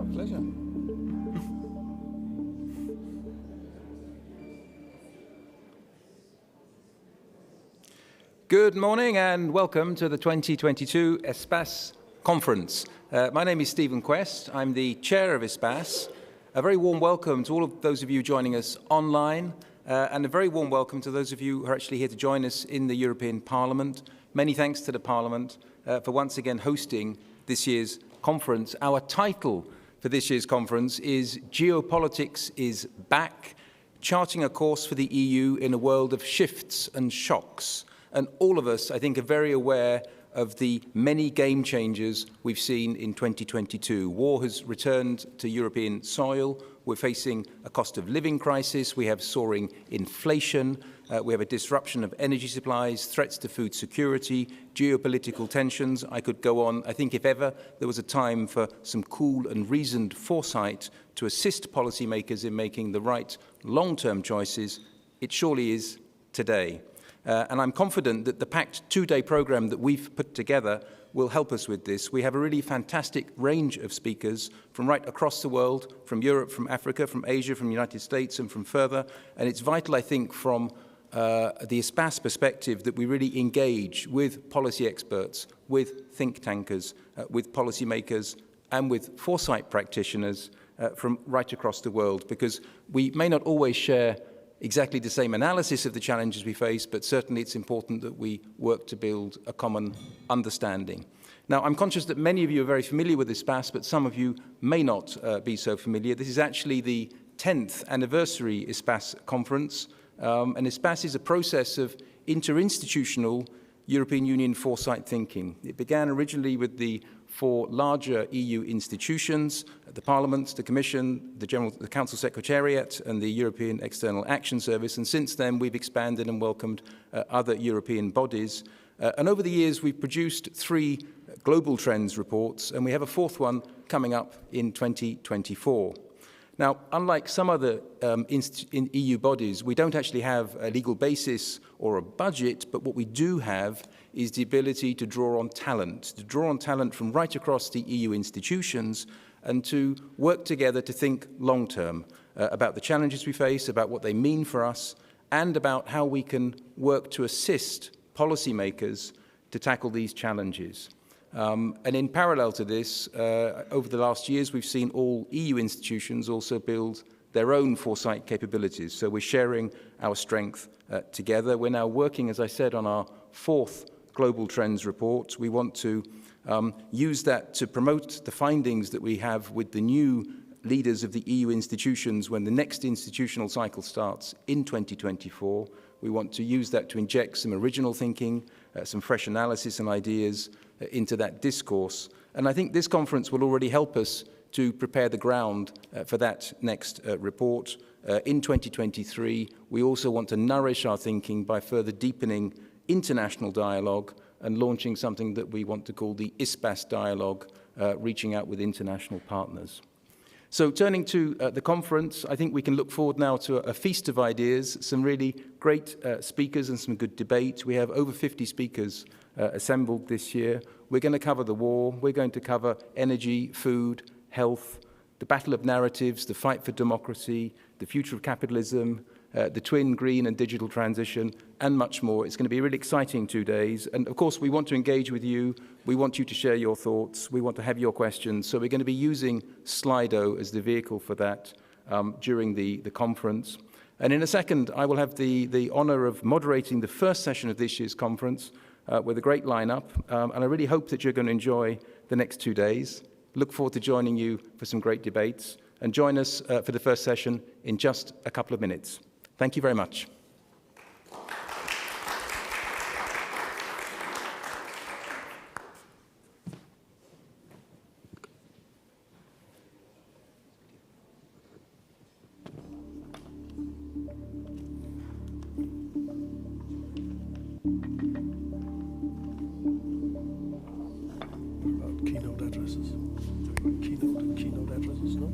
Oh, pleasure. Good morning and welcome to the 2022 ESPAS Conference. My name is Stephen Quest. I'm the chair of ESPAS. A very warm welcome to all of those of you joining us online, and a very warm welcome to those of you who are actually here to join us in the European Parliament. Many thanks to the Parliament for once again hosting this year's conference. Our title for this year's conference is Geopolitics is Back, charting a course for the EU in a world of shifts and shocks. And all of us, I think, are very aware of the many game changers we've seen in 2022. War has returned to European soil. We're facing a cost of living crisis. We have soaring inflation. We have a disruption of energy supplies, threats to food security, geopolitical tensions. I could go on. I think if ever there was a time for some cool and reasoned foresight to assist policymakers in making the right long-term choices, it surely is today. And I'm confident that the packed two-day program that we've put together will help us with this. We have a really fantastic range of speakers from right across the world, from Europe, from Africa, from Asia, from the United States, and from further. And it's vital, I think, from the ESPAS perspective that we really engage with policy experts, with think tankers, with policymakers, and with foresight practitioners from right across the world, because we may not always share exactly the same analysis of the challenges we face, but certainly it's important that we work to build a common understanding. Now, I'm conscious that many of you are very familiar with ESPAS, but some of you may not be so familiar. This is actually the 10th anniversary ESPAS conference, and ESPAS is a process of interinstitutional European Union foresight thinking. It began originally with the four larger EU institutions, the Parliament, the Commission, the Council Secretariat, and the European External Action Service. And since then, we've expanded and welcomed other European bodies. And over the years, we've produced 3 global trends reports, and we have a 4th one coming up in 2024. Now, unlike some other in EU bodies, we don't actually have a legal basis or a budget, but what we do have is the ability to draw on talent from right across the EU institutions, and to work together to think long-term about the challenges we face, about what they mean for us, and about how we can work to assist policymakers to tackle these challenges. And in parallel to this, over the last years, we've seen all EU institutions also build their own foresight capabilities. So we're sharing our strength together. We're now working, as I said, on our 4th Global Trends report. We want to use that to promote the findings that we have with the new leaders of the EU institutions when the next institutional cycle starts in 2024. We want to use that to inject some original thinking, some fresh analysis and ideas into that discourse. And I think this conference will already help us to prepare the ground for that next report. In 2023, we also want to nourish our thinking by further deepening international dialogue and launching something that we want to call the ESPAS dialogue, reaching out with international partners. So turning to the conference, I think we can look forward now to a feast of ideas, some really great speakers and some good debate. We have over 50 speakers assembled this year. We're going to cover the war. We're going to cover energy, food, health, the battle of narratives, the fight for democracy, the future of capitalism, the twin green and digital transition, and much more. It's going to be a really exciting 2 days. And of course, we want to engage with you. We want you to share your thoughts. We want to have your questions. So we're going to be using Slido as the vehicle for that during the conference. And in a second, I will have the honor of moderating the first session of this year's conference with a great lineup. And I really hope that you're going to enjoy the next 2 days. Look forward to joining you for some great debates. And join us for the first session in just a couple of minutes. Thank you very much. Keynote addresses. Keynote addresses, no?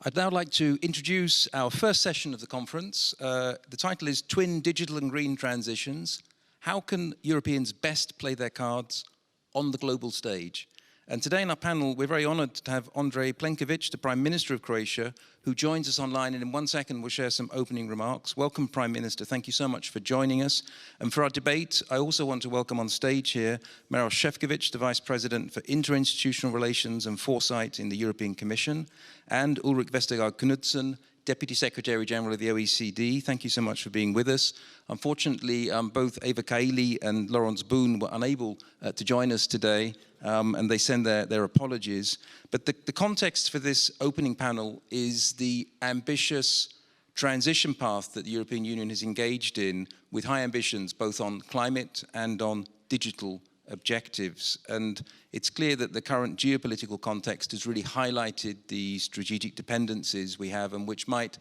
I'd now like to introduce our first session of the conference. The title is Twin Digital and Green Transitions. How can Europeans best play their cards on the global stage? And today in our panel, we're very honored to have Andrej Plenković, the Prime Minister of Croatia, who joins us online, and in 1 second will share some opening remarks. Welcome, Prime Minister. Thank you so much for joining us. And for our debate, I also want to welcome on stage here Maroš Šefčovič, the Vice President for Interinstitutional Relations and Foresight in the European Commission, and Ulrik Vestergaard Knudsen, Deputy Secretary General of the OECD. Thank you so much for being with us. Unfortunately, both Eva Kaili and Laurence Boone were unable to join us today, and they send their apologies. But the context for this opening panel is the ambitious transition path that the European Union has engaged in, with high ambitions both on climate and on digital objectives. And it's clear that the current geopolitical context has really highlighted the strategic dependencies we have, and which might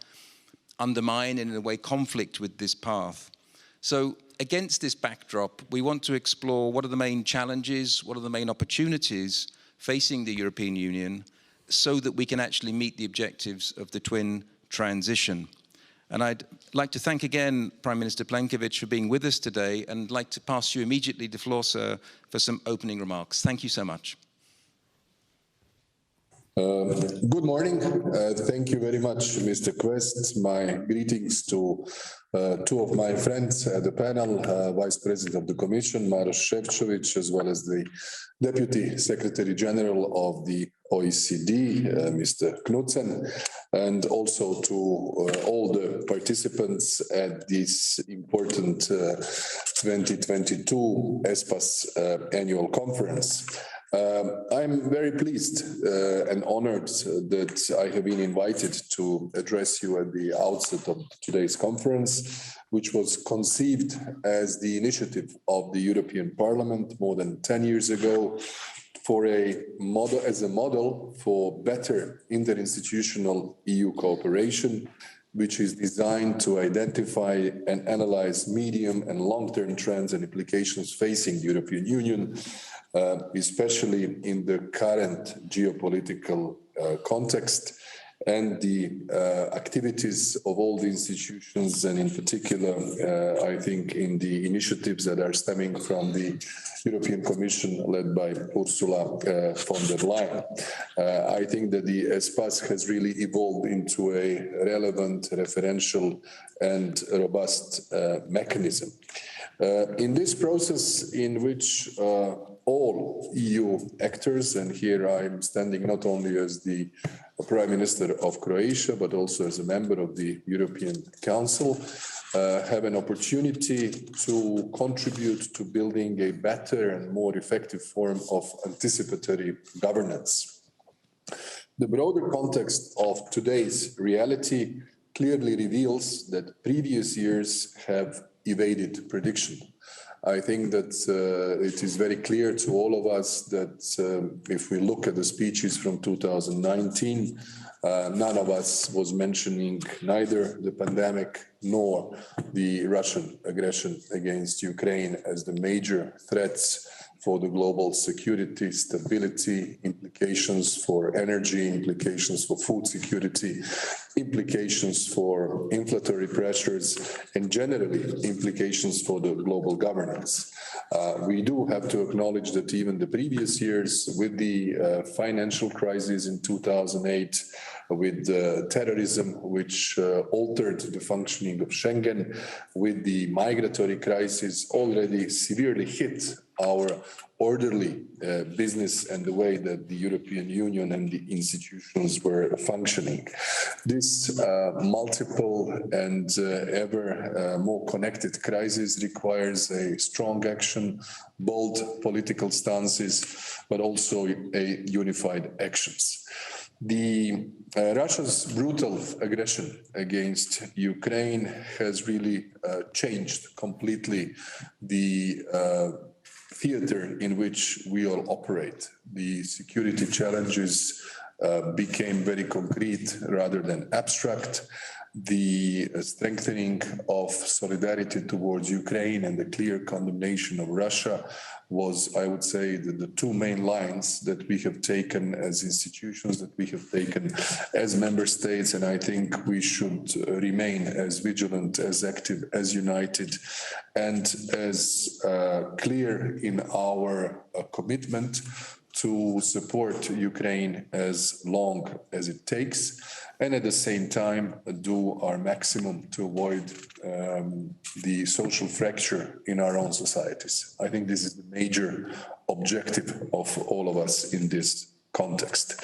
undermine and in a way conflict with this path. So against this backdrop, we want to explore what are the main challenges, what are the main opportunities facing the European Union, so that we can actually meet the objectives of the twin transition. And I'd like to thank again Prime Minister Plenković for being with us today, and like to pass you immediately the floor, sir, for some opening remarks. Thank you so much. Good morning. Thank you very much, Mr. Quest. My greetings to two of my friends at the panel, Vice President of the Commission, Maroš Šefčovič, as well as the Deputy Secretary General of the OECD, Mr. Knudsen, and also to all the participants at this important 2022 ESPAS Annual Conference. I'm very pleased and honored that I have been invited to address you at the outset of today's conference, which was conceived as the initiative of the European Parliament more than 10 years ago for as a model for better interinstitutional EU cooperation, which is designed to identify and analyze medium and long-term trends and implications facing the European Union, especially in the current geopolitical context, and the activities of all the institutions, and in particular, I think in the initiatives that are stemming from the European Commission led by Ursula von der Leyen. I think that the ESPAS has really evolved into a relevant, referential and robust mechanism. In this process in which all EU actors, and here I'm standing not only as the Prime Minister of Croatia, but also as a member of the European Council, have an opportunity to contribute to building a better and more effective form of anticipatory governance. The broader context of today's reality clearly reveals that previous years have evaded prediction. I think that it is very clear to all of us that if we look at the speeches from 2019, none of us was mentioning neither the pandemic nor the Russian aggression against Ukraine as the major threats for the global security, stability, implications for energy, implications for food security, implications for inflationary pressures, and generally implications for the global governance. We do have to acknowledge that even the previous years, with the financial crisis in 2008, with terrorism, which altered the functioning of Schengen, with the migratory crisis, already severely hit our orderly business and the way that the European Union and the institutions were functioning. This multiple and ever more connected crisis requires a strong action, bold political stances, but also a unified actions. Russia's brutal aggression against Ukraine has really changed completely the theater in which we all operate. The security challenges became very concrete rather than abstract. The strengthening of solidarity towards Ukraine and the clear condemnation of Russia was, I would say, the two main lines that we have taken as institutions, that we have taken as member states, and I think we should remain as vigilant, as active, as united, and as clear in our commitment to support Ukraine as long as it takes, and at the same time do our maximum to avoid the social fracture in our own societies. I think this is the major objective of all of us in this context.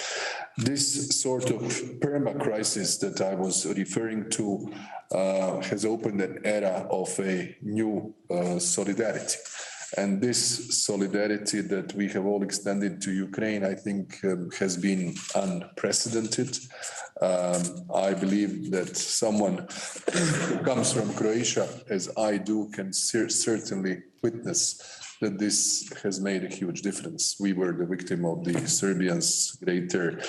This sort of perma-crisis that I was referring to has opened an era of a new solidarity. And this solidarity that we have all extended to Ukraine, I think, has been unprecedented. I believe that someone who comes from Croatia, as I do, can certainly witness that this has made a huge difference. We were the victim of the Serbians' greater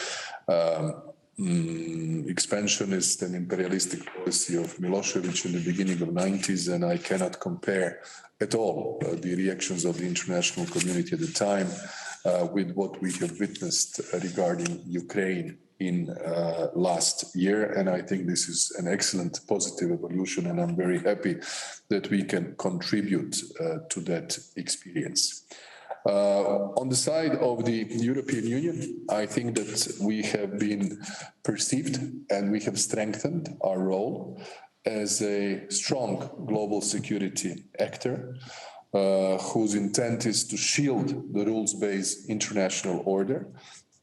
expansionist and imperialistic policy of Milosevic in the beginning of the 90s, and I cannot compare at all the reactions of the international community at the time with what we have witnessed regarding Ukraine in last year. And I think this is an excellent positive evolution, and I'm very happy that we can contribute to that experience. On the side of the European Union, I think that we have been perceived and we have strengthened our role as a strong global security actor whose intent is to shield the rules-based international order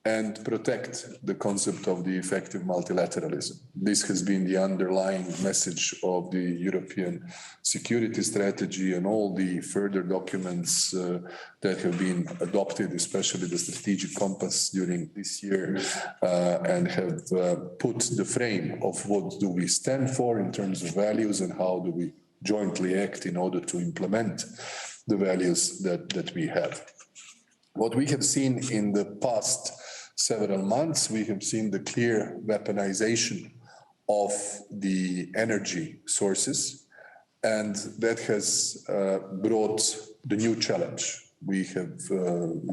and protect the concept of the effective multilateralism. This has been the underlying message of the European security strategy and all the further documents that have been adopted, especially the strategic compass during this year, and have put the frame of what do we stand for in terms of values and how do we jointly act in order to implement the values that we have. What we have seen in the past several months, we have seen the clear weaponization of the energy sources, and that has brought the new challenge. We have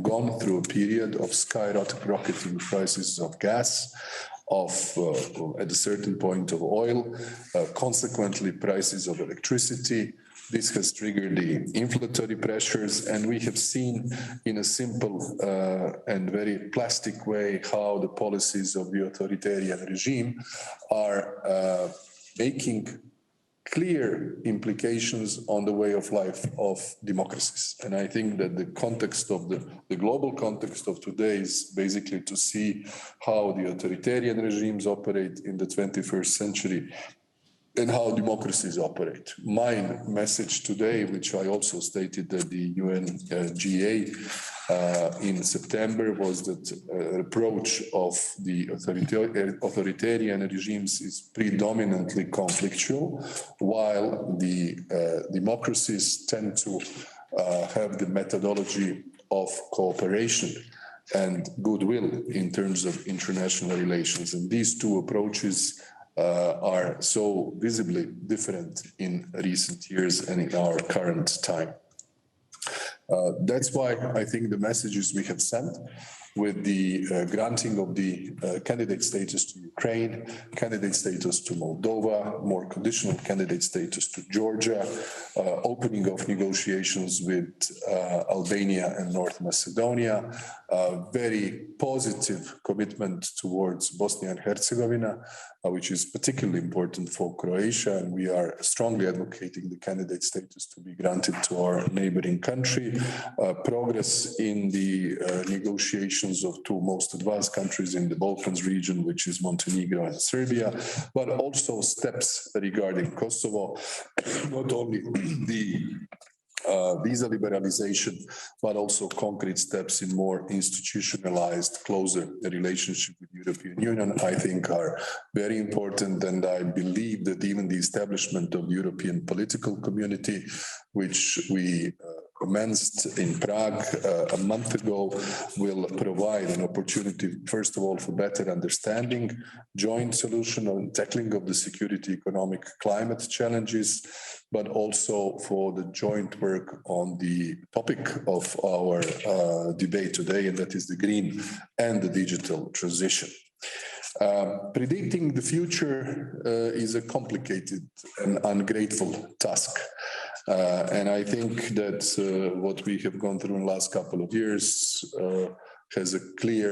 gone through a period of skyrocketing prices of gas, of at a certain point of oil, consequently prices of electricity. This has triggered the inflationary pressures, and we have seen in a simple and very plastic way how the policies of the authoritarian regime are making clear implications on the way of life of democracies. And I think that the context of the global context of today is basically to see how the authoritarian regimes operate in the 21st century and how democracies operate. My message today, which I also stated at the UNGA in September, was that approach of the authoritarian regimes is predominantly conflictual, while the democracies tend to have the methodology of cooperation and goodwill in terms of international relations. And these two approaches are so visibly different in recent years and in our current time. That's why I think the messages we have sent with the granting of the candidate status to Ukraine, candidate status to Moldova, more conditional candidate status to Georgia, opening of negotiations with Albania and North Macedonia, very positive commitment towards Bosnia and Herzegovina, which is particularly important for Croatia, and we are strongly advocating the candidate status to be granted to our neighboring country, progress in the negotiations of two most advanced countries in the Balkans region, which is Montenegro and Serbia, but also steps regarding Kosovo, not only the visa liberalization, but also concrete steps in more institutionalized, closer relationship with the European Union, I think are very important. And I believe that even the establishment of the European political community, which we commenced in Prague a month ago will provide an opportunity, first of all, for better understanding, joint solution on tackling of the security, economic, climate challenges, but also for the joint work on the topic of our debate today, and that is the green and the digital transition. Predicting the future is a complicated and ungrateful task. And I think that what we have gone through in the last couple of years has a clear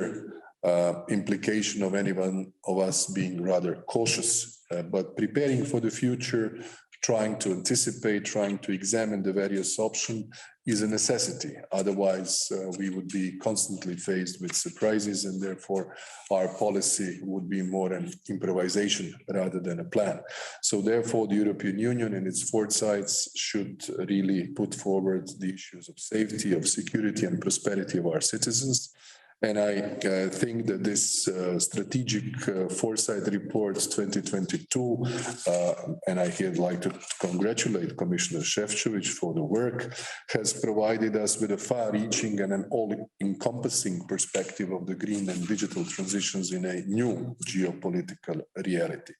implication of anyone of us being rather cautious, but preparing for the future, trying to anticipate, trying to examine the various options is a necessity. Otherwise, we would be constantly faced with surprises, and therefore our policy would be more an improvisation rather than a plan. So therefore, the European Union and its foresights should really put forward the issues of safety, of security and prosperity of our citizens. And I think that this strategic foresight report 2022, and I here like to congratulate Commissioner Šefčovič for the work, has provided us with a far-reaching and an all-encompassing perspective of the green and digital transitions in a new geopolitical reality.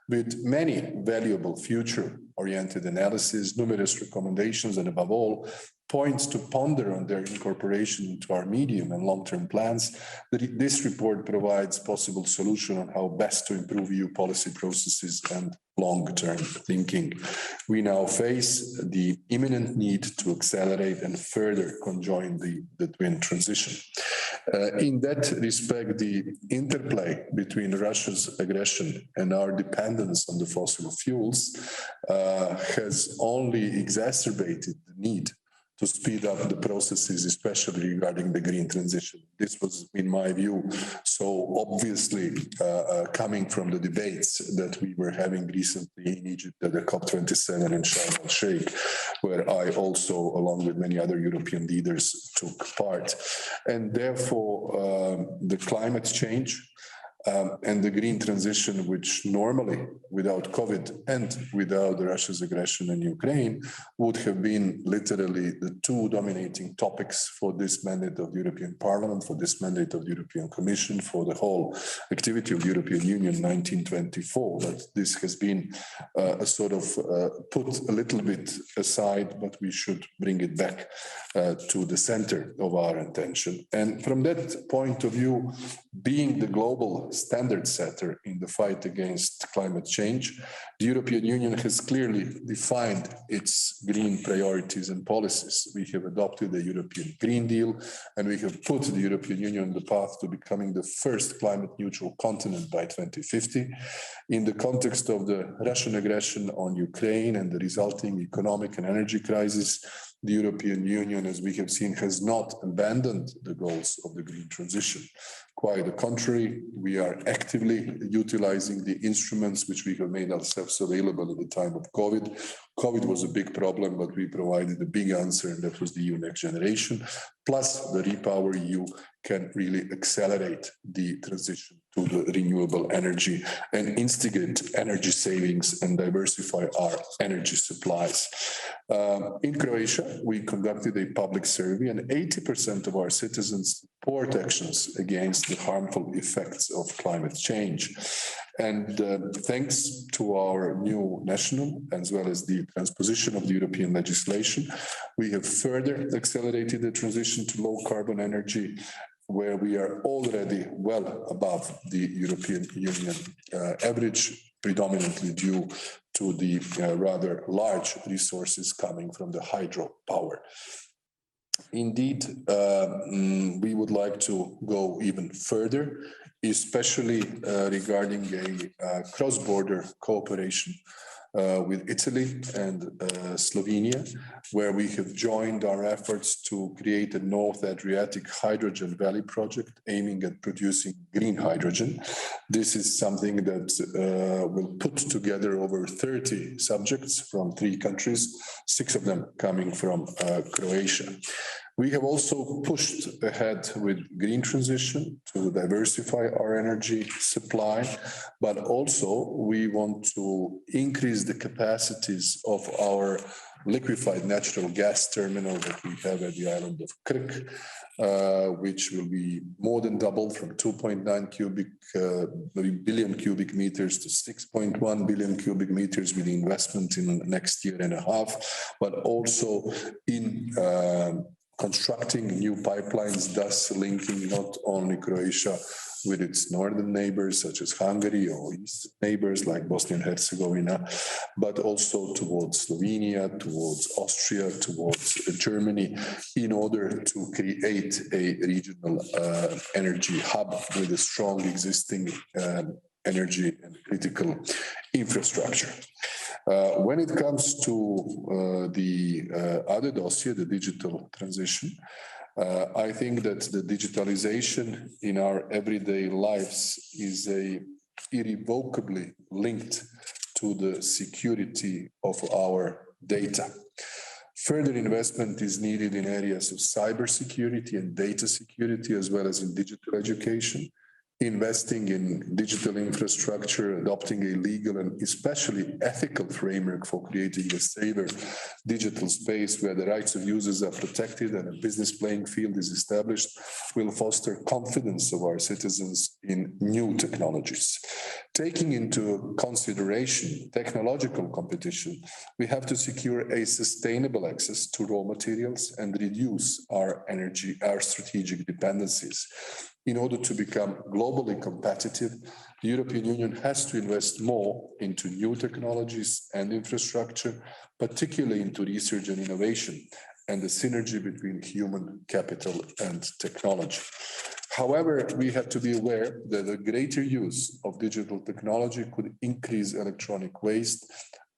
With many valuable future-oriented analyses, numerous recommendations, and above all, points to ponder on their incorporation into our medium and long-term plans, this report provides possible solution on how best to improve EU policy processes and long-term thinking. We now face the imminent need to accelerate and further conjoin the twin transition. In that respect, the interplay between Russia's aggression and our dependence on the fossil fuels has only exacerbated the need to speed up the processes, especially regarding the green transition. This was, in my view, so obviously coming from the debates that we were having recently in Egypt at the COP27 in Sharm el-Sheikh, where I also, along with many other European leaders, took part. And therefore, the climate change and the green transition, which normally, without COVID and without Russia's aggression in Ukraine, would have been literally the two dominating topics for this mandate of the European Parliament, for this mandate of the European Commission, for the whole activity of the European Union 1924. But this has been put a little bit aside, but we should bring it back to the center of our attention. And from that point of view, being the global standard setter in the fight against climate change, the European Union has clearly defined its green priorities and policies. We have adopted the European Green Deal, and we have put the European Union on the path to becoming the first climate neutral continent by 2050. In the context of the Russian aggression on Ukraine and the resulting economic and energy crisis, the European Union, as we have seen, has not abandoned the goals of the green transition. Quite the contrary, we are actively utilizing the instruments which we have made ourselves available at the time of COVID. COVID was a big problem, but we provided a big answer, and that was the EU Next Generation. Plus, the Repower EU can really accelerate the transition to the renewable energy and instigate energy savings and diversify our energy supplies. In Croatia, we conducted a public survey, and 80% of our citizens support actions against the harmful effects of climate change. And thanks to our new national, as well as the transposition of the European legislation, we have further accelerated the transition to low carbon energy, where we are already well above the European Union average, predominantly due to the rather large resources coming from the hydropower. Indeed, we would like to go even further, especially regarding a cross-border cooperation with Italy and Slovenia, where we have joined our efforts to create a North Adriatic Hydrogen Valley project aiming at producing green hydrogen. This is something that will put together over 30 subjects from 3 countries, 6 of them coming from Croatia. We have also pushed ahead with green transition to diversify our energy supply, but also we want to increase the capacities of our liquefied natural gas terminal that we have at the island of Krk, which will be more than doubled from 2.9 billion cubic meters to 6.1 billion cubic meters with the investment in the next year and a half, but also in constructing new pipelines, thus linking not only Croatia with its northern neighbors, such as Hungary, or eastern neighbors like Bosnia and Herzegovina, but also towards Slovenia, towards Austria, towards Germany, in order to create a regional energy hub with a strong existing energy and critical infrastructure. When it comes to the other dossier, the digital transition, I think that the digitalization in our everyday lives is irrevocably linked to the security of our data. Further investment is needed in areas of cybersecurity and data security, as well as in digital education. Investing in digital infrastructure, adopting a legal and especially ethical framework for creating a safer digital space where the rights of users are protected and a business playing field is established will foster confidence of our citizens in new technologies. Taking into consideration technological competition, we have to secure a sustainable access to raw materials and reduce our strategic dependencies. In order to become globally competitive, the European Union has to invest more into new technologies and infrastructure, particularly into research and innovation, and the synergy between human capital and technology. However, we have to be aware that a greater use of digital technology could increase electronic waste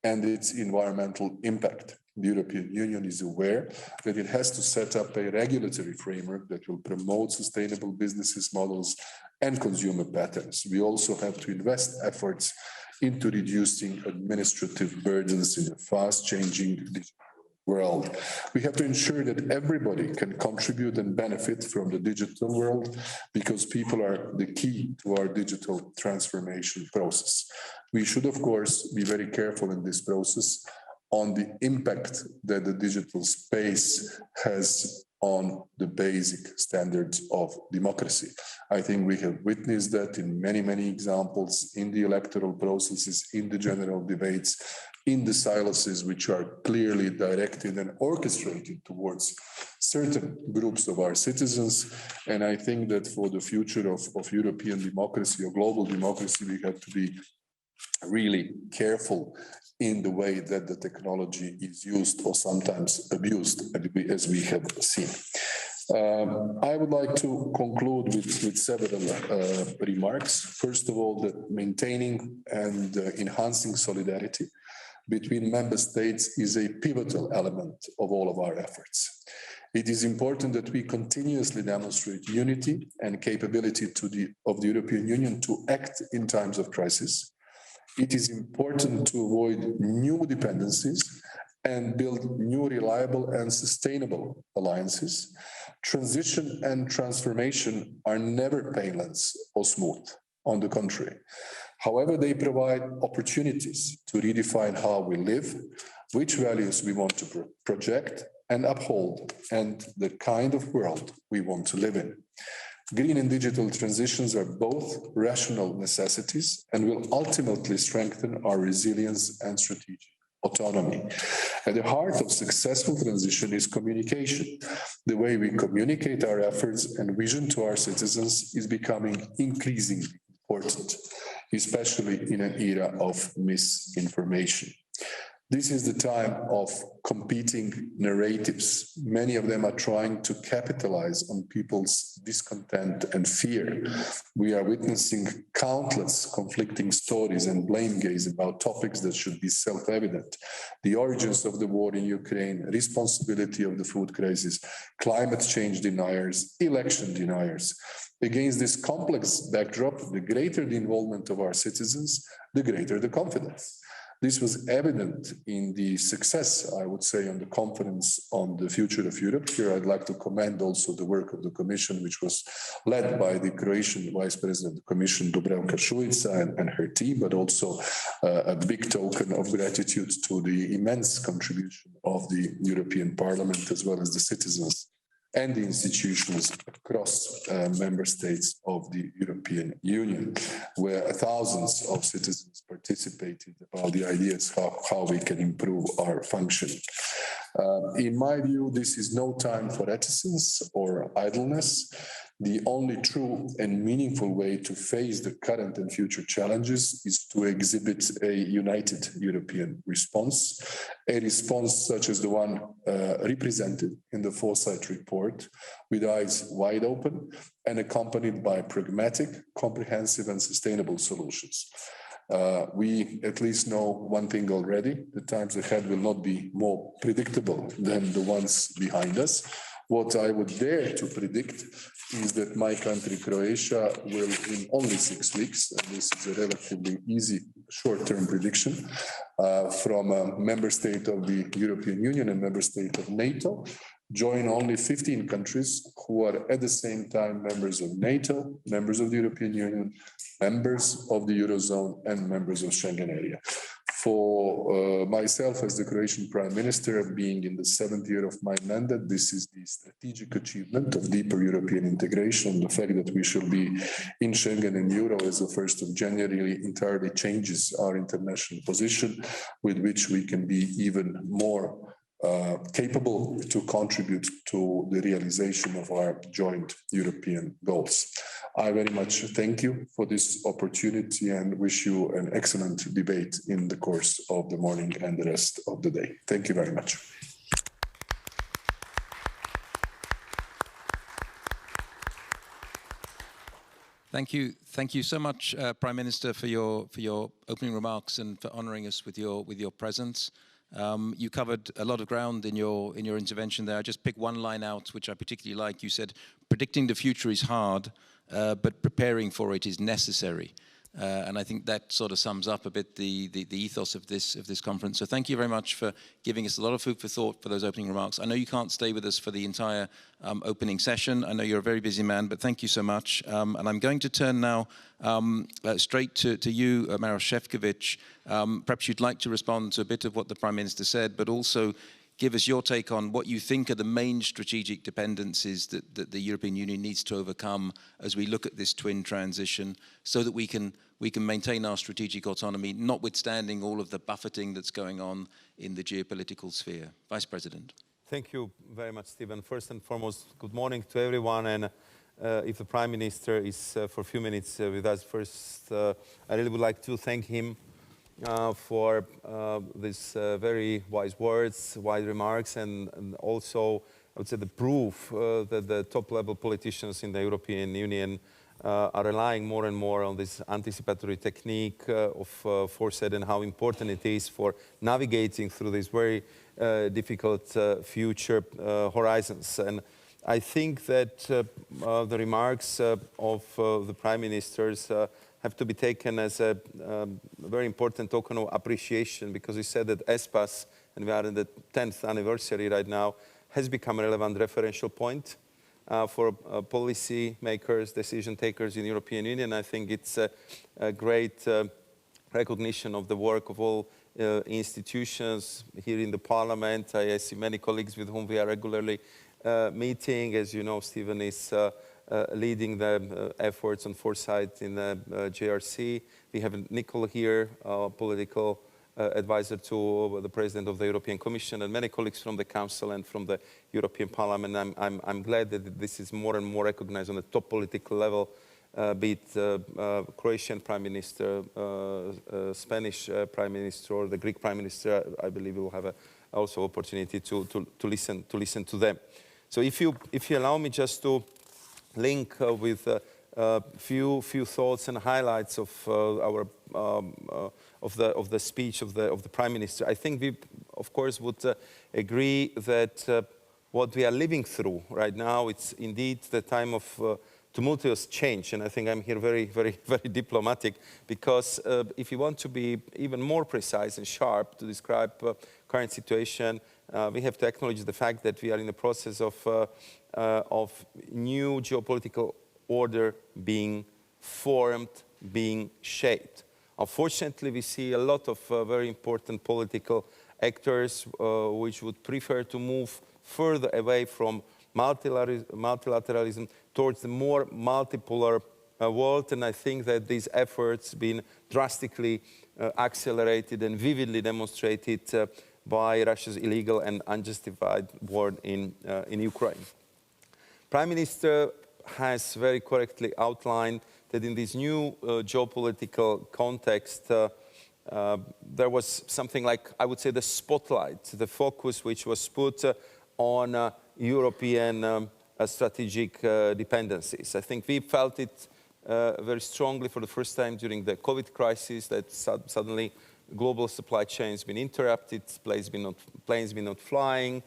and its environmental impact. The European Union is aware that it has to set up a regulatory framework that will promote sustainable business models and consumer patterns. We also have to invest efforts into reducing administrative burdens in a fast-changing digital world. We have to ensure that everybody can contribute and benefit from the digital world, because people are the key to our digital transformation process. We should, of course, be very careful in this process on the impact that the digital space has on the basic standards of democracy. I think we have witnessed that in many, many examples in the electoral processes, in the general debates, in the silences which are clearly directed and orchestrated towards certain groups of our citizens. And I think that for the future of European democracy or global democracy, we have to be really careful in the way that the technology is used or sometimes abused, as we have seen. I would like to conclude with several remarks. First of all, that maintaining and enhancing solidarity between member states is a pivotal element of all of our efforts. It is important that we continuously demonstrate unity and capability of the European Union to act in times of crisis. It is important to avoid new dependencies and build new reliable and sustainable alliances. Transition and transformation are never painless or smooth. On the contrary. However, they provide opportunities to redefine how we live, which values we want to project and uphold, and the kind of world we want to live in. Green and digital transitions are both rational necessities and will ultimately strengthen our resilience and strategic autonomy. At the heart of successful transition is communication. The way we communicate our efforts and vision to our citizens is becoming increasingly important, especially in an era of misinformation. This is the time of competing narratives. Many of them are trying to capitalize on people's discontent and fear. We are witnessing countless conflicting stories and blame games about topics that should be self-evident. The origins of the war in Ukraine, responsibility of the food crisis, climate change deniers, election deniers. Against this complex backdrop, the greater the involvement of our citizens, the greater the confidence. This was evident in the success, I would say, on the conference on the future of Europe. Here I'd like to commend also the work of the Commission, which was led by the Croatian Vice President of the Commission, Dubravka Šuica, and her team, but also a big token of gratitude to the immense contribution of the European Parliament, as well as the citizens and the institutions across member states of the European Union, where thousands of citizens participated about the ideas how we can improve our functioning. In my view, this is no time for reticence or idleness. The only true and meaningful way to face the current and future challenges is to exhibit a united European response, a response such as the one represented in the Foresight report, with eyes wide open and accompanied by pragmatic, comprehensive and sustainable solutions. We at least know one thing already: the times ahead will not be more predictable than the ones behind us. What I would dare to predict is that my country, Croatia, will in only 6 weeks, and this is a relatively easy short-term prediction, from a member state of the European Union and member state of NATO, join only 15 countries who are at the same time members of NATO, members of the European Union, members of the Eurozone, and members of Schengen area. For myself as the Croatian Prime Minister, being in the 7th year of my mandate, this is the strategic achievement of deeper European integration. The fact that we shall be in Schengen and Euro as of 1st of January entirely changes our international position, with which we can be even more capable to contribute to the realization of our joint European goals. I very much thank you for this opportunity and wish you an excellent debate in the course of the morning and the rest of the day. Thank you very much. Thank you. Thank you so much, Prime Minister, for your opening remarks and for honouring us with your presence. You covered a lot of ground in your intervention there. I just picked one line out, which I particularly like. You said, predicting the future is hard, but preparing for it is necessary. And I think that sort of sums up a bit the ethos of this conference. So thank you very much for giving us a lot of food for thought for those opening remarks. I know you can't stay with us for the entire opening session. I know you're a very busy man, but thank you so much. And I'm going to turn now straight to you, Maroš Šefčovič. Perhaps you'd like to respond to a bit of what the Prime Minister said, but also give us your take on what you think are the main strategic dependencies that the European Union needs to overcome as we look at this twin transition, so that we can maintain our strategic autonomy, notwithstanding all of the buffeting that's going on in the geopolitical sphere. Vice President. Thank you very much, Stephen. First and foremost, good morning to everyone. And if the Prime Minister is for a few minutes with us first, I really would like to thank him for these very wise words, wise remarks, and also, I would say, the proof that the top-level politicians in the European Union are relying more and more on this anticipatory technique of foresight, and how important it is for navigating through these very difficult future horizons. And I think that the remarks of the Prime Ministers have to be taken as a very important token of appreciation, because he said that ESPAS, and we are in the 10th anniversary right now, has become a relevant referential point for policy makers, decision takers in the European Union. I think it's a great recognition of the work of all institutions here in the Parliament. I see many colleagues with whom we are regularly meeting. As you know, Stephen is leading the efforts on foresight in the JRC. We have Nicole here, political advisor to the President of the European Commission, and many colleagues from the Council and from the European Parliament. I'm glad that this is more and more recognized on the top political level, be it Croatian Prime Minister, Spanish Prime Minister, or the Greek Prime Minister. I believe we will have also opportunity to listen to them. So if you allow me just to link with a few thoughts and highlights of the speech of the Prime Minister. I think we, of course, would agree that what we are living through right now, it's indeed the time of tumultuous change. And I think I'm here very, very, very diplomatic, because if you want to be even more precise and sharp to describe current situation, we have to acknowledge the fact that we are in the process of new geopolitical order being formed, being shaped. Unfortunately, we see a lot of very important political actors which would prefer to move further away from multilateralism towards the more multipolar world. And I think that these efforts been drastically accelerated and vividly demonstrated by Russia's illegal and unjustified war in Ukraine. Prime Minister has very correctly outlined that in this new geopolitical context, there was something like, I would say, the spotlight, the focus which was put on European strategic dependencies. I think we felt it very strongly for the first time during the COVID crisis, that suddenly global supply chains been interrupted, planes been not flying,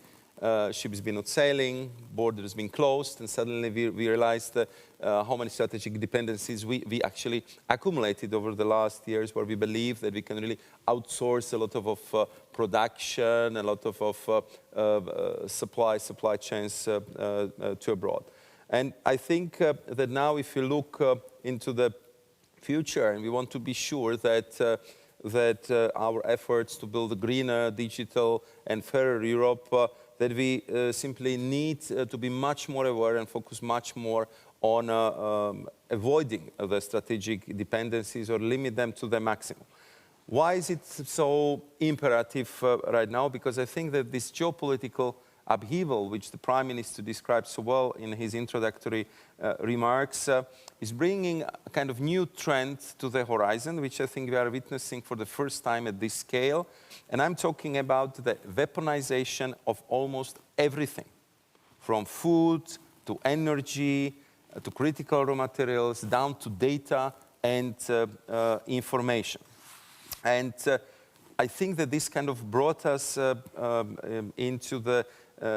ships been not sailing, borders been closed, and suddenly we realized how many strategic dependencies we actually accumulated over the last years, where we believe that we can really outsource a lot of production, a lot of supply chains to abroad. And I think that now, if you look into the future, and we want to be sure that our efforts to build a greener, digital, and fairer Europe, that we simply need to be much more aware and focus much more on avoiding the strategic dependencies or limit them to the maximum. Why is it so imperative right now? Because I think that this geopolitical upheaval, which the Prime Minister described so well in his introductory remarks, is bringing a kind of new trend to the horizon, which I think we are witnessing for the first time at this scale. And I'm talking about the weaponization of almost everything, from food to energy to critical raw materials, down to data and information. And I think that this kind of brought us into the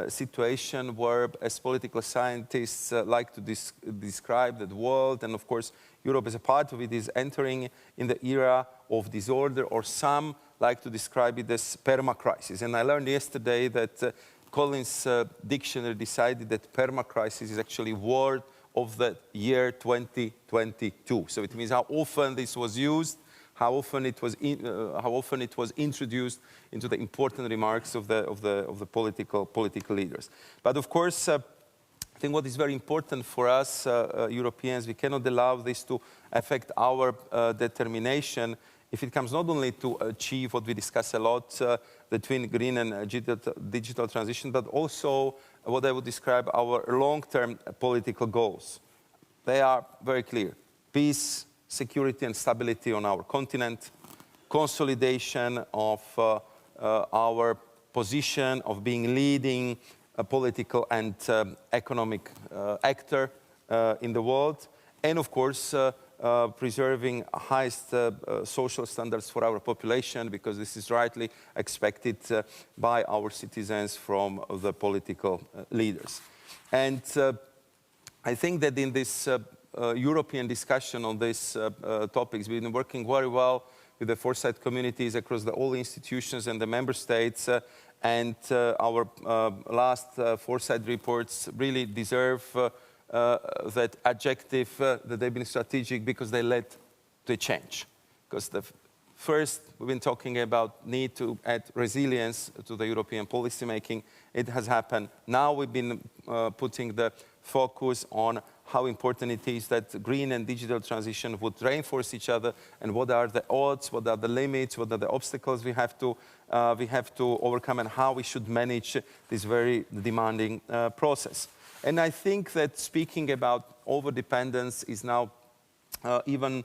situation where, as political scientists like to describe the world, and of course Europe as a part of it, is entering in the era of disorder, or some like to describe it as perma-crisis. And I learned yesterday that Collins Dictionary decided that perma-crisis is actually word of the year 2022. So it means how often this was used, how often it was introduced into the important remarks of the political leaders. But of course, I think what is very important for us Europeans, we cannot allow this to affect our determination if it comes not only to achieve what we discuss a lot, the twin green and digital transition, but also what I would describe our long-term political goals. They are very clear: peace, security and stability on our continent, consolidation of our position of being leading political and economic actor in the world, and of course preserving highest social standards for our population, because this is rightly expected by our citizens from the political leaders. And I think that in this European discussion on these topics, we've been working very well with the foresight communities across all institutions and the member states, and our last foresight reports really deserve that adjective that they've been strategic, because they led to a change. Because first, we've been talking about need to add resilience to the European policymaking. It has happened. Now we've been putting the focus on how important it is that green and digital transition would reinforce each other, and what are the odds, what are the limits, what are the obstacles we have to overcome, and how we should manage this very demanding process. And I think that speaking about overdependence is now even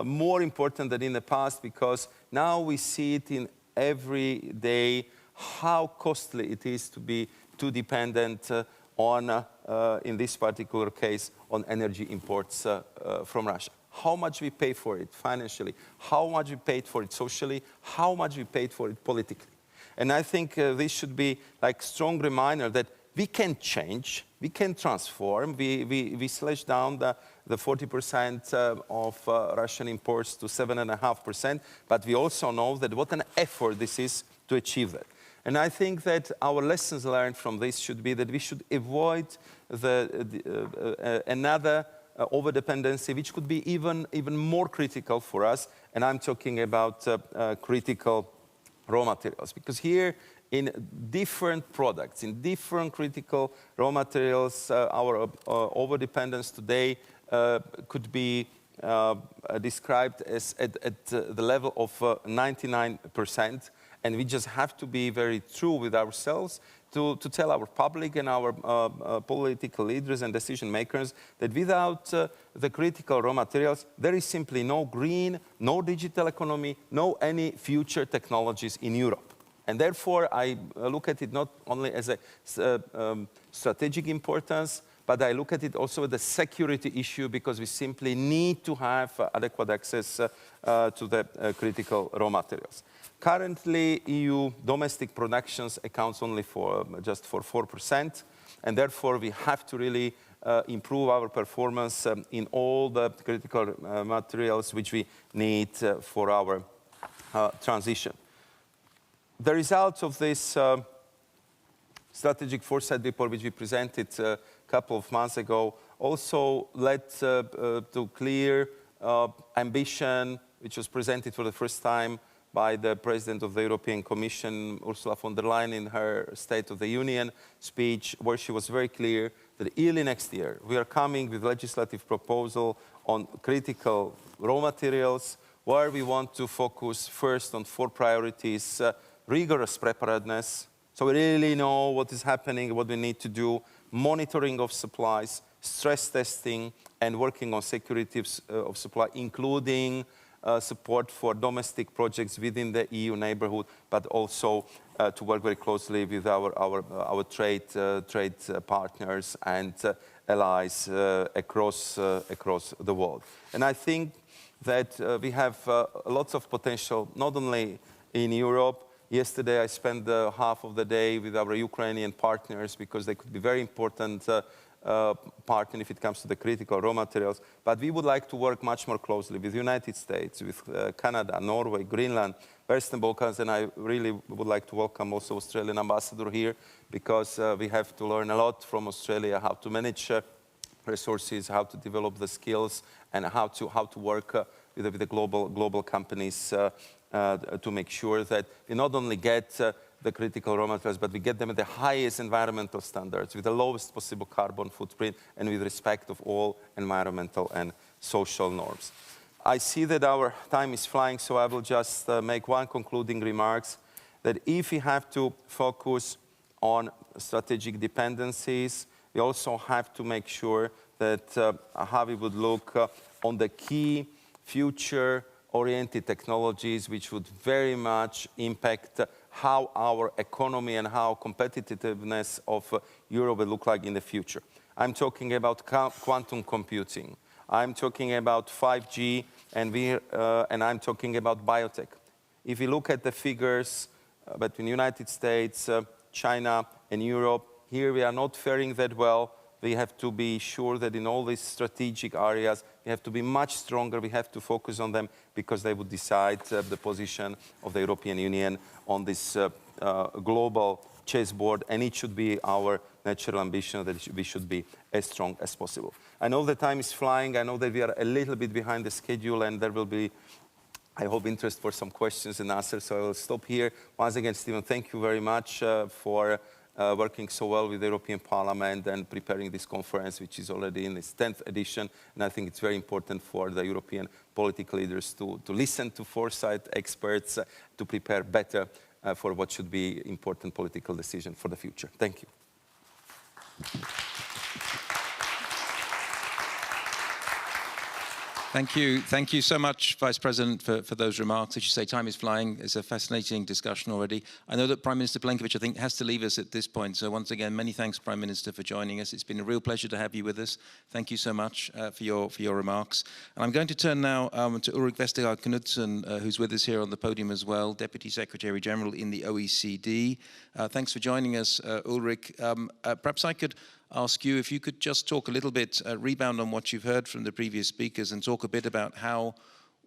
more important than in the past, because now we see it in every day how costly it is to be too dependent on, in this particular case, on energy imports from Russia. How much we pay for it financially, how much we paid for it socially, how much we paid for it politically. And I think this should be like strong reminder that we can change, we can transform. We slashed down the 40% of Russian imports to 7.5%, but we also know that what an effort this is to achieve that. And I think that our lessons learned from this should be that we should avoid another over-dependency, which could be even more critical for us. And I'm talking about critical raw materials, because here in different products, in different critical raw materials, our over-dependence today could be described as at the level of 99%. And we just have to be very true with ourselves to tell our public and our political leaders and decision makers that without the critical raw materials, there is simply no green, no digital economy, no any future technologies in Europe. And therefore, I look at it not only as a strategic importance, but I look at it also as a security issue, because we simply need to have adequate access to the critical raw materials. Currently, EU domestic productions accounts only for just for 4%, and therefore we have to really improve our performance in all the critical materials which we need for our transition. The results of this strategic foresight report, which we presented a couple of months ago, also led to clear ambition, which was presented for the first time by the President of the European Commission, Ursula von der Leyen, in her State of the Union speech, where she was very clear that early next year we are coming with legislative proposal on critical raw materials, where we want to focus first on 4 priorities: rigorous preparedness, so we really know what is happening, what we need to do, monitoring of supplies, stress testing, and working on security of supply, including support for domestic projects within the EU neighborhood, but also to work very closely with our trade partners and allies across the world. And I think that we have lots of potential, not only in Europe. Yesterday, I spent half of the day with our Ukrainian partners, because they could be very important partner if it comes to the critical raw materials. But we would like to work much more closely with the United States, with Canada, Norway, Greenland, Western Balkans, and I really would like to welcome also Australian ambassador here, because we have to learn a lot from Australia, how to manage resources, how to develop the skills, and how to work with the global companies to make sure that we not only get the critical raw materials, but we get them at the highest environmental standards, with the lowest possible carbon footprint, and with respect of all environmental and social norms. I see that our time is flying, so I will just make one concluding remarks, that if we have to focus on strategic dependencies, we also have to make sure that how we would look on the key future-oriented technologies, which would very much impact how our economy and how competitiveness of Europe will look like in the future. I'm talking about quantum computing. I'm talking about 5G, and I'm talking about biotech. If you look at the figures between the United States, China, and Europe, here we are not faring that well. We have to be sure that in all these strategic areas, we have to be much stronger. We have to focus on them, because they would decide the position of the European Union on this global chessboard, and it should be our natural ambition that we should be as strong as possible. I know the time is flying. I know that we are a little bit behind the schedule, and there will be, I hope, interest for some questions and answers, so I will stop here. Once again, Stephen, thank you very much for working so well with the European Parliament and preparing this conference, which is already in its 10th edition. And I think it's very important for the European political leaders to listen to foresight experts to prepare better for what should be important political decision for the future. Thank you. Thank you so much, Vice President, for those remarks. As you say, time is flying. It's a fascinating discussion already. I know that Prime Minister Plenković, I think, has to leave us at this point. So once again, many thanks, Prime Minister, for joining us. It's been a real pleasure to have you with us. Thank you so much for your remarks. And I'm going to turn now to Ulrik Vestergaard Knudsen, who's with us here on the podium as well, Deputy Secretary General in the OECD. Thanks for joining us, Ulrik. Perhaps I could ask you if you could just talk a little bit, rebound on what you've heard from the previous speakers and talk a bit about how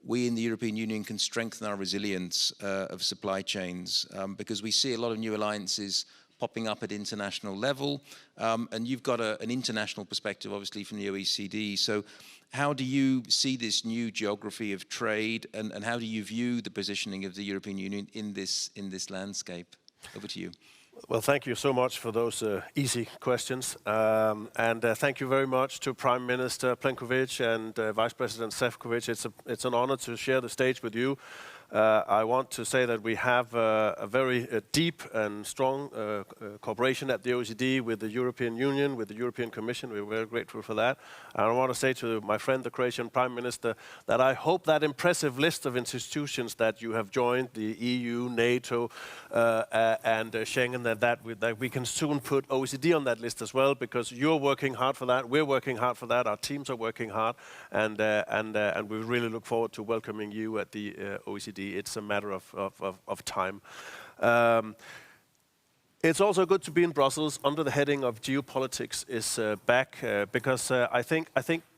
we in the European Union can strengthen our resilience of supply chains, because we see a lot of new alliances popping up at international level, and you've got an international perspective, obviously, from the OECD. So how do you see this new geography of trade, and how do you view the positioning of the European Union in this landscape? Over to you. Well, thank you so much for those easy questions. And thank you very much to Prime Minister Plenković and Vice President Šefčovič. It's an honor to share the stage with you. I want to say that we have a very deep and strong cooperation at the OECD with the European Union, with the European Commission. We're very grateful for that. And I want to say to my friend, the Croatian Prime Minister, that I hope that impressive list of institutions that you have joined, the EU, NATO, and Schengen, that we can soon put OECD on that list as well, because you're working hard for that, we're working hard for that, our teams are working hard, and we really look forward to welcoming you at the OECD. It's a matter of time. It's also good to be in Brussels under the heading of Geopolitics is back, because I think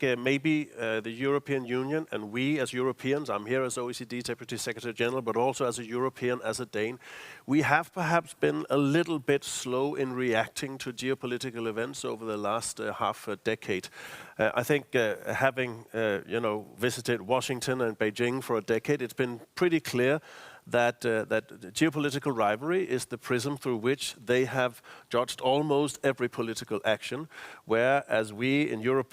maybe the European Union and we as Europeans, I'm here as OECD Deputy Secretary General, but also as a European, as a Dane, we have perhaps been a little bit slow in reacting to geopolitical events over the last half a decade. I think having visited Washington and Beijing for a decade, it's been pretty clear that geopolitical rivalry is the prism through which they have judged almost every political action, whereas we in Europe,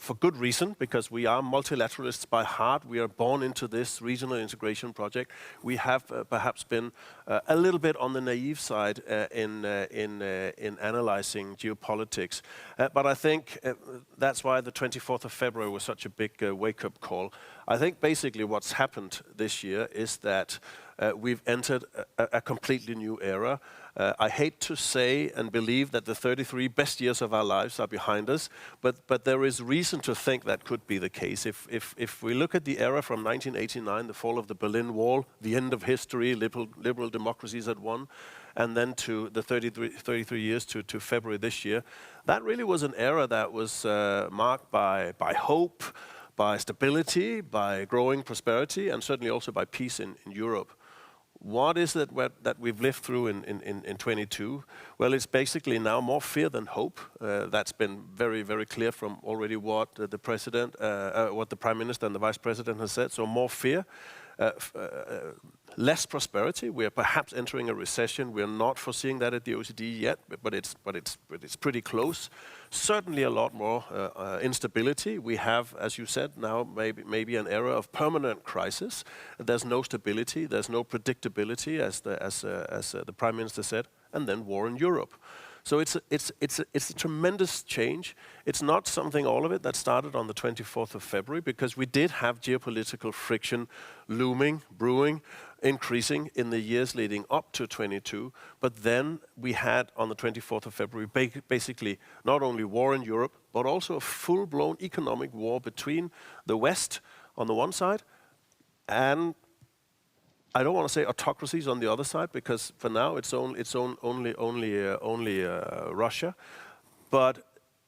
for good reason, because we are multilateralists by heart, we are born into this regional integration project, we have perhaps been a little bit on the naive side in analyzing geopolitics. But I think that's why the 24th of February was such a big wake-up call. I think basically what's happened this year is that we've entered a completely new era. I hate to say and believe that the 33 best years of our lives are behind us, but there is reason to think that could be the case. If we look at the era from 1989, the fall of the Berlin Wall, the end of history, liberal democracies had won, and then to the 33 years to February this year, that really was an era that was marked by hope, by stability, by growing prosperity, and certainly also by peace in Europe. What is it that we've lived through in 22? Well, it's basically now more fear than hope. That's been very, very clear from already what the President, what the Prime Minister and the Vice President has said. So more fear, less prosperity. We are perhaps entering a recession. We are not foreseeing that at the OECD yet, but it's pretty close. Certainly a lot more instability. We have, as you said, now maybe an era of permanent crisis. There's no stability. There's no predictability, as the Prime Minister said, and then war in Europe. So it's a tremendous change. It's not something, all of it, that started on the 24th of February, because we did have geopolitical friction looming, brewing, increasing in the years leading up to 22. But then we had, on the 24th of February, basically not only war in Europe, but also a full-blown economic war between the West on the one side and, I don't want to say autocracies on the other side, because for now it's only Russia. But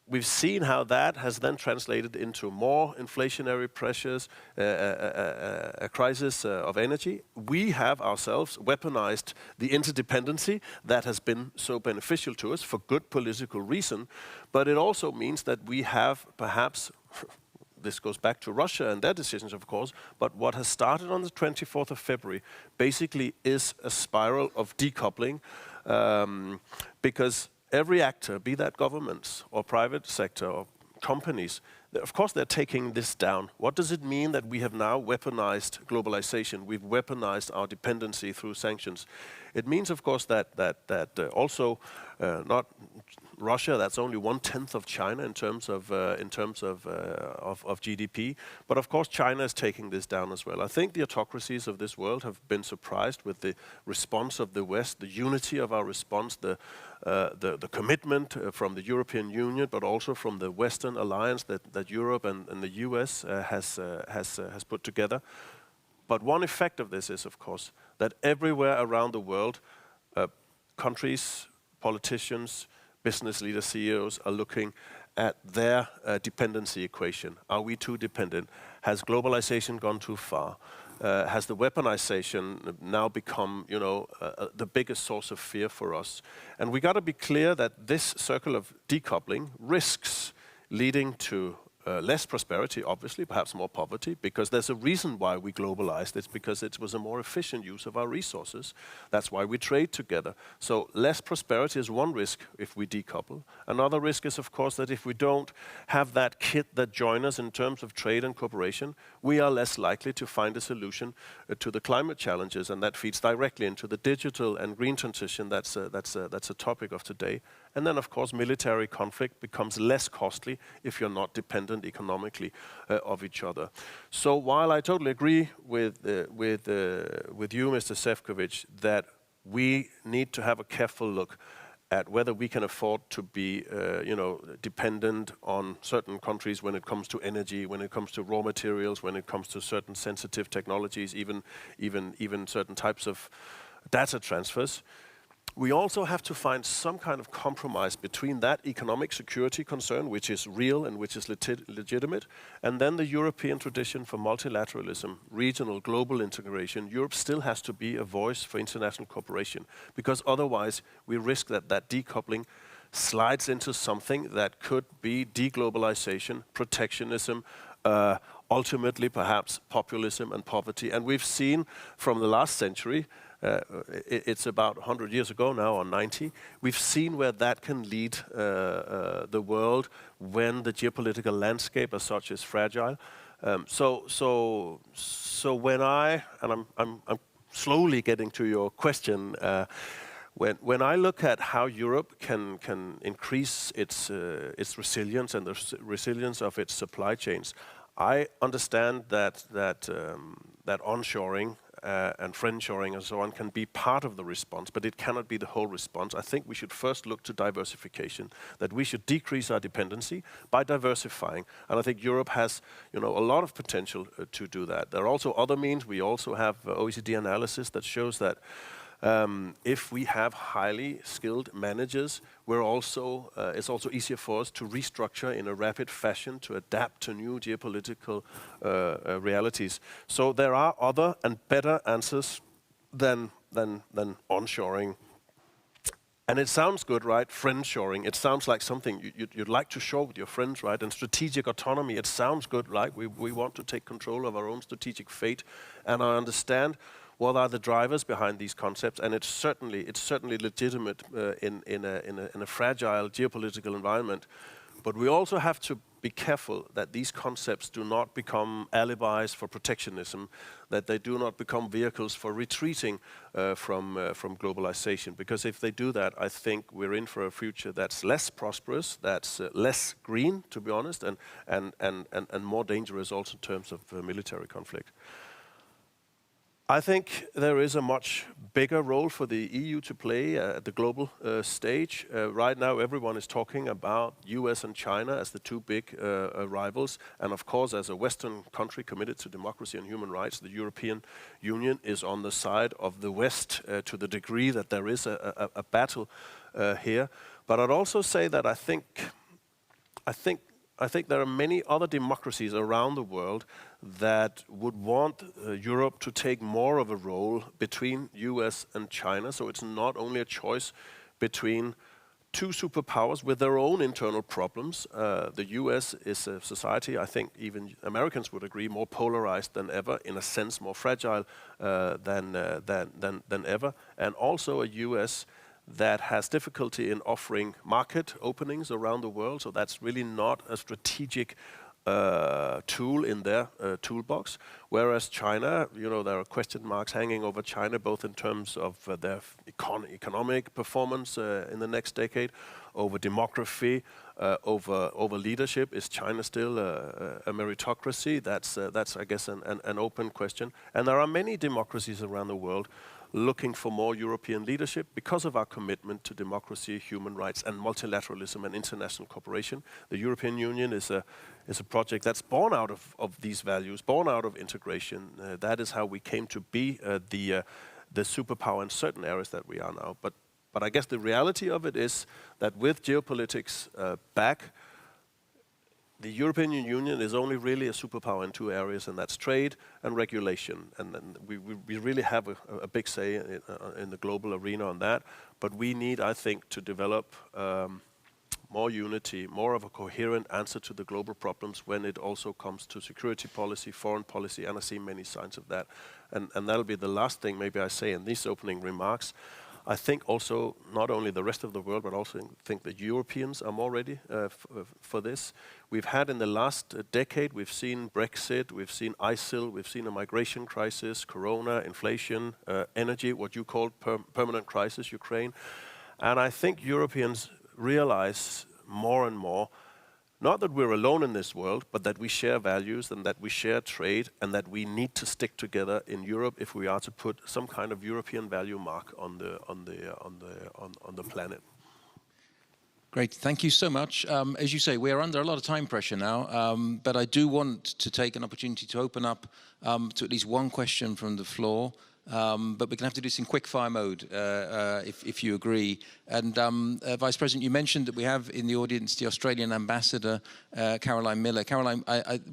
we've seen how that has then translated into more inflationary pressures, a crisis of energy. We have ourselves weaponized the interdependency that has been so beneficial to us for good political reason. But it also means that we have perhaps this goes back to Russia and their decisions, of course, but what has started on the 24th of February basically is a spiral of decoupling, because every actor, be that governments or private sector or companies, of course they're taking this down. What does it mean that we have now weaponized globalization? We've weaponized our dependency through sanctions. It means, of course, that also not Russia, that's only 1/10 of China in terms of GDP. But of course, China is taking this down as well. I think the autocracies of this world have been surprised with the response of the West, the unity of our response, the commitment from the European Union, but also from the Western alliance that Europe and the US has put together. But one effect of this is, of course, that everywhere around the world, countries, politicians, business leaders, CEOs are looking at their dependency equation. Are we too dependent? Has globalization gone too far? Has the weaponization now become, the biggest source of fear for us? And we got to be clear that this circle of decoupling risks leading to less prosperity, obviously, perhaps more poverty, because there's a reason why we globalized. It's because it was a more efficient use of our resources. That's why we trade together. So less prosperity is one risk if we decouple. Another risk is, of course, that if we don't have that kit that joins us in terms of trade and cooperation, we are less likely to find a solution to the climate challenges, and that feeds directly into the digital and green transition. That's a topic of today. And then, of course, military conflict becomes less costly if you're not dependent economically of each other. So while I totally agree with you, Mr. Šefčovič, that we need to have a careful look at whether we can afford to be, dependent on certain countries when it comes to energy, when it comes to raw materials, when it comes to certain sensitive technologies, even certain types of data transfers. We also have to find some kind of compromise between that economic security concern, which is real and which is legitimate, and then the European tradition for multilateralism, regional, global integration. Europe still has to be a voice for international cooperation, because otherwise we risk that decoupling slides into something that could be deglobalization, protectionism, ultimately perhaps populism and poverty. And we've seen from the last century, it's about 100 years ago now, or 90. We've seen where that can lead the world when the geopolitical landscape as such is fragile. So when I'm slowly getting to your question. When I look at how Europe can increase its resilience and the resilience of its supply chains, I understand that onshoring and friendshoring and so on can be part of the response, but it cannot be the whole response. I think we should first look to diversification, that we should decrease our dependency by diversifying. And I think Europe has a lot of potential to do that. There are also other means. We also have OECD analysis that shows that if we have highly skilled managers, it's also easier for us to restructure in a rapid fashion to adapt to new geopolitical realities. So there are other and better answers than onshoring. And it sounds good, right? Friendshoring. It sounds like something you'd like to share with your friends, right? And strategic autonomy. It sounds good, right? We want to take control of our own strategic fate. And I understand what are the drivers behind these concepts, and it's certainly legitimate in a fragile geopolitical environment. But we also have to be careful that these concepts do not become alibis for protectionism, that they do not become vehicles for retreating from globalization. Because if they do that, I think we're in for a future that's less prosperous, that's less green, to be honest, and more dangerous also in terms of military conflict. I think there is a much bigger role for the EU to play at the global stage. Right now, everyone is talking about US and China as the two big rivals. And of course, as a Western country committed to democracy and human rights, the European Union is on the side of the West to the degree that there is a battle here. But I'd also say that I think there are many other democracies around the world that would want Europe to take more of a role between US and China. So it's not only a choice between two superpowers with their own internal problems. The US is a society, I think even Americans would agree, more polarized than ever, in a sense more fragile than ever. And also a US that has difficulty in offering market openings around the world. So that's really not a strategic tool in their toolbox, whereas China, there are question marks hanging over China, both in terms of their economic performance in the next decade, over demography, over leadership. Is China still a meritocracy? That's I guess, an open question. And there are many democracies around the world looking for more European leadership because of our commitment to democracy, human rights, and multilateralism and international cooperation. The European Union is a project that's born out of these values, born out of integration. That is how we came to be the superpower in certain areas that we are now. But I guess the reality of it is that with geopolitics back, the European Union is only really a superpower in two areas, and that's trade and regulation. And we really have a big say in the global arena on that. But we need, I think, to develop more unity, more of a coherent answer to the global problems when it also comes to security policy, foreign policy, and I see many signs of that. And that'll be the last thing maybe I say in these opening remarks. I think also not only the rest of the world, but also think that Europeans are more ready for this. We've had in the last decade, we've seen Brexit, we've seen ISIL, we've seen a migration crisis, corona, inflation, energy, what you called permanent crisis, Ukraine. And I think Europeans realize more and more, not that we're alone in this world, but that we share values and that we share trade and that we need to stick together in Europe if we are to put some kind of European value mark on the planet. Great, thank you so much. As you say, we are under a lot of time pressure now, but I do want to take an opportunity to open up to at least one question from the floor. But we're going to have to do this in quick-fire mode, if you agree. And Vice President, you mentioned that we have in the audience the Australian Ambassador, Caroline Miller. Caroline,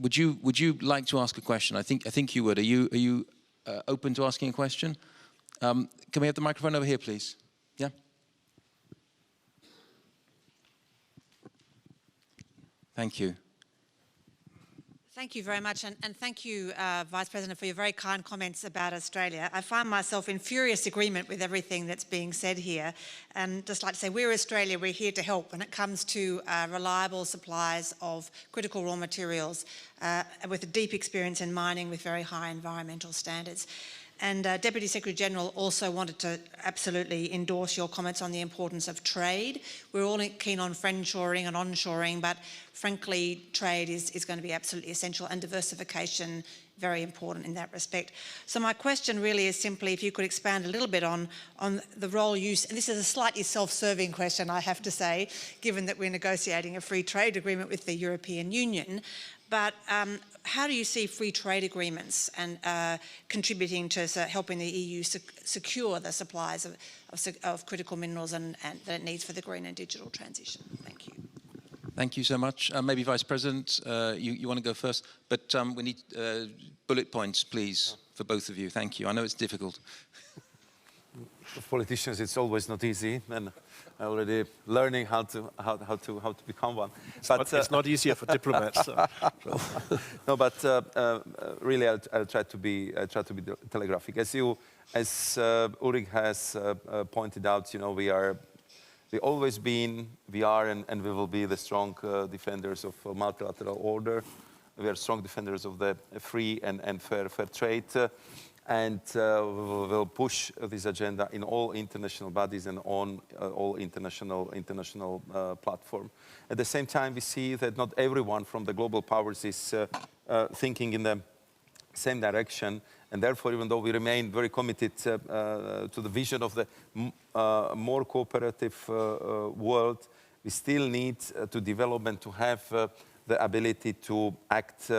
would you like to ask a question? I think you would. Are you open to asking a question? Can we have the microphone over here, please? Yeah. Thank you. Thank you very much, and thank you, Vice President, for your very kind comments about Australia. I find myself in furious agreement with everything that's being said here, and just like to say, we're Australia, we're here to help when it comes to reliable supplies of critical raw materials with a deep experience in mining with very high environmental standards. And Deputy Secretary-General also wanted to absolutely endorse your comments on the importance of trade. We're all keen on friendshoring and onshoring, but frankly, trade is going to be absolutely essential, and diversification very important in that respect. So my question really is simply if you could expand a little bit on the role you, and this is a slightly self-serving question, I have to say, given that we're negotiating a free trade agreement with the European Union, but how do you see free trade agreements and contributing to helping the EU secure the supplies of critical minerals and that it needs for the green and digital transition? Thank you. Thank you so much. Maybe Vice President, you want to go first, but we need bullet points, please, for both of you. Thank you. I know it's difficult. For politicians, it's always not easy, and I'm already learning how to become one. But it's not easier for diplomats. So. No, but really, I'll try to be telegraphic. As Ulrich has pointed out, we always been, we are, and we will be the strong defenders of multilateral order. We are strong defenders of the free and fair trade. And we will push this agenda in all international bodies and on all international platform. At the same time, we see that not everyone from the global powers is thinking in the same direction. And therefore, even though we remain very committed to the vision of the more cooperative world, we still need to develop and to have the ability to act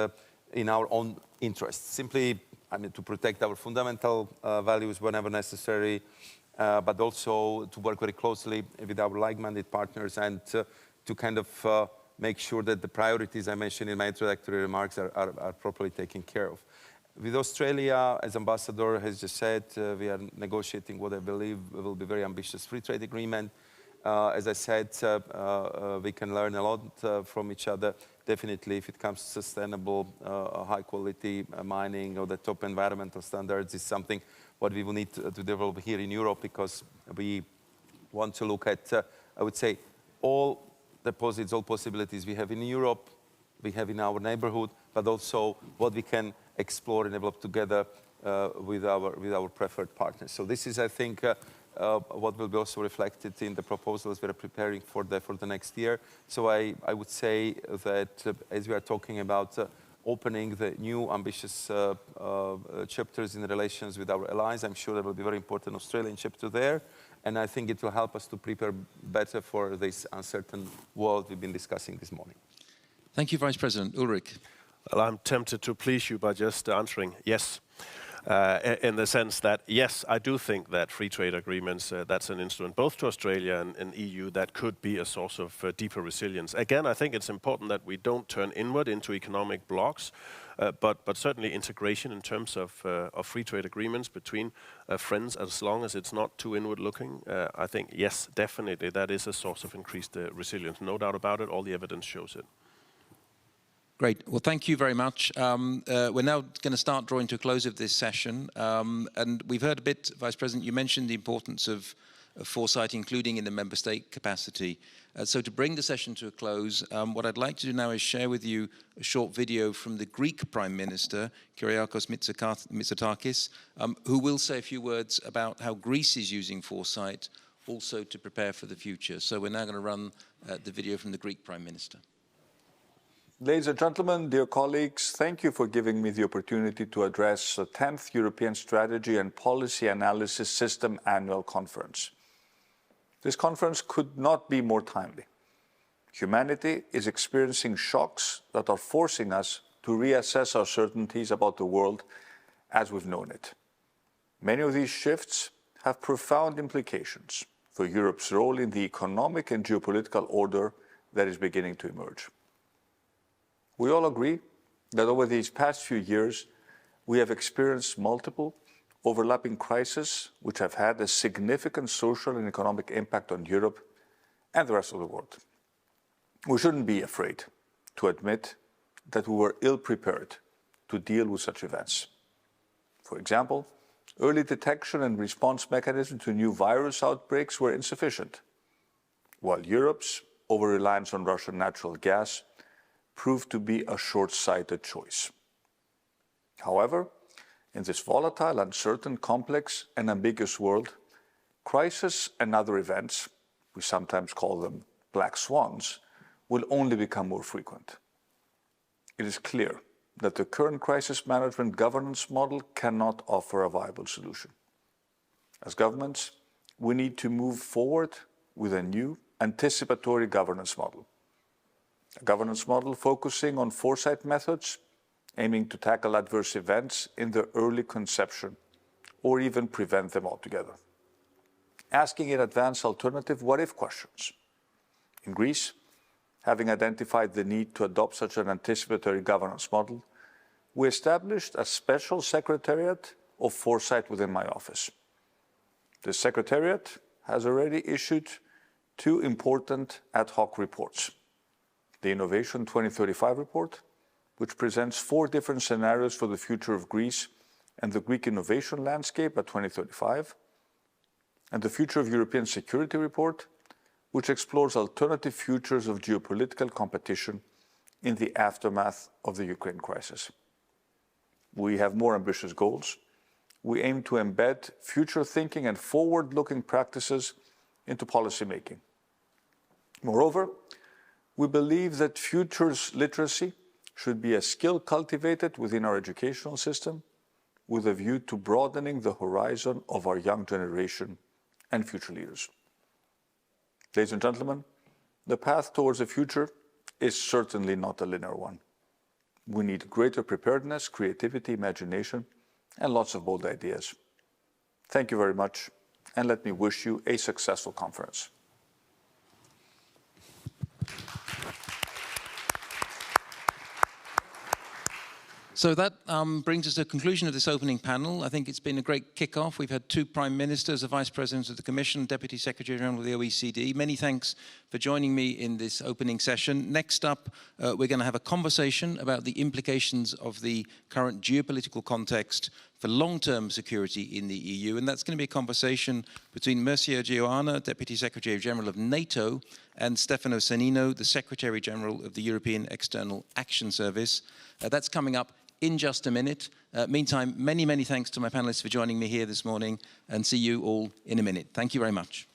in our own interests. Simply, to protect our fundamental values whenever necessary, but also to work very closely with our like-minded partners and to kind of make sure that the priorities I mentioned in my introductory remarks are properly taken care of. With Australia, as Ambassador has just said, we are negotiating what I believe will be a very ambitious free trade agreement. As I said, we can learn a lot from each other. Definitely, if it comes to sustainable, high-quality mining or the top environmental standards, is something what we will need to develop here in Europe, because we want to look at, I would say, all deposits, all possibilities we have in Europe, we have in our neighborhood, but also what we can explore and develop together with our preferred partners. So this is, I think, what will be also reflected in the proposals we are preparing for the next year. So I would say that as we are talking about opening the new ambitious chapters in relations with our allies, I'm sure there will be very important Australian chapter there. And I think it will help us to prepare better for this uncertain world we've been discussing this morning. Thank you, Vice President. Ulrich. Well, I'm tempted to please you by just answering yes. In the sense that, yes, I do think that free trade agreements, that's an instrument both to Australia and EU that could be a source of deeper resilience. Again, I think it's important that we don't turn inward into economic blocks, but certainly integration in terms of free trade agreements between friends, as long as it's not too inward looking. I think, yes, definitely that is a source of increased resilience. No doubt about it, all the evidence shows it. Great. Well, thank you very much. We're now going to start drawing to a close of this session. And we've heard a bit, Vice President, you mentioned the importance of foresight, including in the member state capacity. So to bring the session to a close, what I'd like to do now is share with you a short video from the Greek Prime Minister, Kyriakos Mitsotakis, who will say a few words about how Greece is using foresight also to prepare for the future. So we're now going to run the video from the Greek Prime Minister. Ladies and gentlemen, dear colleagues, thank you for giving me the opportunity to address the 10th European Strategy and Policy Analysis System Annual Conference. This conference could not be more timely. Humanity is experiencing shocks that are forcing us to reassess our certainties about the world as we've known it. Many of these shifts have profound implications for Europe's role in the economic and geopolitical order that is beginning to emerge. We all agree that over these past few years, we have experienced multiple overlapping crises which have had a significant social and economic impact on Europe and the rest of the world. We shouldn't be afraid to admit that we were ill-prepared to deal with such events. For example, early detection and response mechanisms to new virus outbreaks were insufficient, while Europe's over-reliance on Russian natural gas proved to be a short-sighted choice. However, in this volatile, uncertain, complex, and ambiguous world, crises and other events, we sometimes call them black swans, will only become more frequent. It is clear that the current crisis management governance model cannot offer a viable solution. As governments, we need to move forward with a new, anticipatory governance model. A governance model focusing on foresight methods, aiming to tackle adverse events in their early conception or even prevent them altogether. Asking in advance alternative what-if questions. In Greece, having identified the need to adopt such an anticipatory governance model, we established a special secretariat of foresight within my office. The secretariat has already issued 2 important ad hoc reports. The Innovation 2035 report, which presents 4 different scenarios for the future of Greece and the Greek innovation landscape at 2035, and the Future of European Security report, which explores alternative futures of geopolitical competition in the aftermath of the Ukraine crisis. We have more ambitious goals. We aim to embed future thinking and forward-looking practices into policymaking. Moreover, we believe that futures literacy should be a skill cultivated within our educational system with a view to broadening the horizon of our young generation and future leaders. Ladies and gentlemen, the path towards the future is certainly not a linear one. We need greater preparedness, creativity, imagination, and lots of bold ideas. Thank you very much, and let me wish you a successful conference. So that brings us to the conclusion of this opening panel. I think it's been a great kickoff. We've had 2 Prime Ministers, a Vice President of the Commission, Deputy Secretary General of the OECD. Many thanks for joining me in this opening session. Next up, we're going to have a conversation about the implications of the current geopolitical context for long-term security in the EU. And that's going to be a conversation between Mircea Geoana, Deputy Secretary General of NATO, and Stefano Sannino, the Secretary General of the European External Action Service. That's coming up in just a minute. Meantime, many, many thanks to my panelists for joining me here this morning, and see you all in a minute. Thank you very much.